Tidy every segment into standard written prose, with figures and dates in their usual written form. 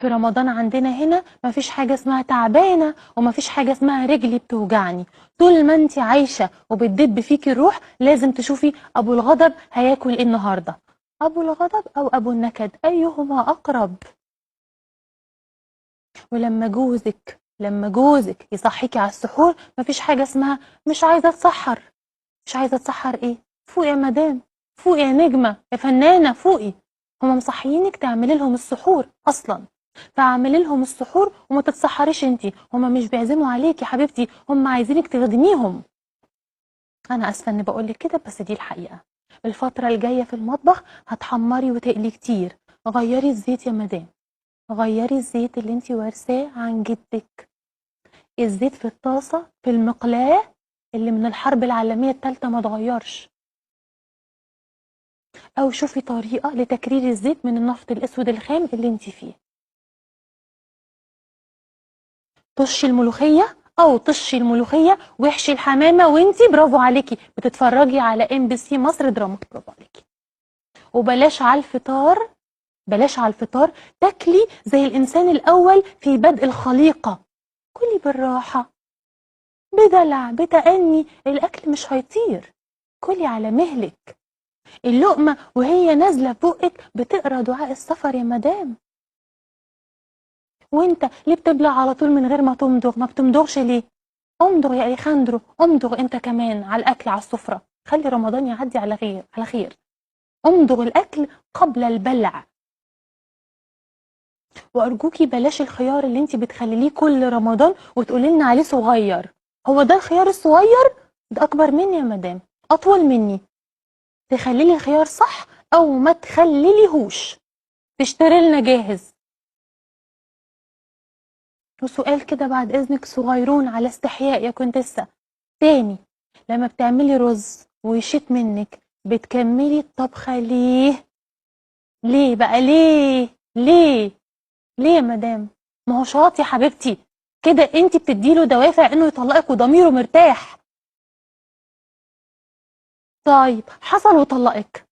في رمضان عندنا هنا مفيش حاجة اسمها تعبانة ومفيش حاجة اسمها رجلي بتوجعني. طول ما انت عايشة وبتدب فيكي الروح لازم تشوفي أبو الغضب هياكل ايه النهاردة، أبو الغضب أو أبو النكد أيهما أقرب. ولما جوزك يصحيكي على السحور مفيش حاجة اسمها مش عايزة اتسحر. مش عايزة اتسحر ايه؟ فوقي يا مدام، فوقي يا نجمة يا فنانة، فوقي. هما مصحيينك تعملي لهم السحور أصلا، فاعملي لهم السحور وما تتسحريش انتي. هما مش بيعزموا عليكي يا حبيبتي، هما عايزينك تخدميهم. أنا آسفة إني بقولك كده بس دي الحقيقة. الفترة الجاية في المطبخ هتحمري وتقلي كتير. غيري الزيت يا مدام، غيري الزيت اللي انتي وارثاه عن جدك. الزيت في الطاسة في المقلاة اللي من الحرب العالمية التالتة ما اتغيرش. أو شوفي طريقة لتكرير الزيت من النفط الأسود الخام اللي انتي فيه. طشي الملوخية أو طشي الملوخية واحشي الحمامة وانتي برافو عليكي بتتفرجي على MBC مصر دراما، برافو عليكي. وبلاش على الفطار، بلاش على الفطار تاكلي زي الإنسان الأول في بدء الخليقة. كلي بالراحة بدلع بتأني، الأكل مش هيطير. كلي على مهلك. اللقمة وهي نازلة بقك بتقرأ دعاء السفر يا مدام. وانت ليه بتبلع على طول من غير ما تمضغ؟ ما بتمضغش ليه؟ امضغ يا اليخاندرو، امضغ انت كمان على الأكل على السفرة. خلي رمضان يعدي على خير. امضغ الأكل قبل البلع. وأرجوكي بلاش الخيار اللي انت بتخليه كل رمضان وتقولي لنا عليه صغير. هو ده الخيار الصغير؟ ده أكبر مني يا مدام، أطول مني. تخلي لي خيار صح أو ما تخليليهوش، تشتري لنا جاهز. وسؤال كده بعد إذنك صغيرون على استحياء يا كونتيسة تاني، لما بتعملي رز ويشيط منك بتكملي الطبخة ليه؟ ليه بقى ليه؟ ليه؟ ليه يا مدام؟ ما هو شاط يا حبيبتي، كده انت بتديله دوافع انه يطلقك وضميره مرتاح. طيب حصل وطلقك،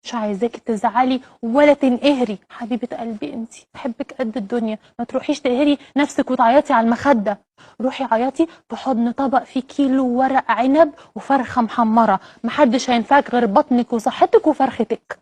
مش عايزاكي تزعلي ولا تنقهري حبيبة قلبي، انت بحبك قد الدنيا. ما تروحيش تقهري نفسك وتعيطي على المخدة، روحي عيطي في حضن طبق فيه كيلو ورق عنب وفرخة محمرة. محدش هينفعك غير بطنك وصحتك وفرختك.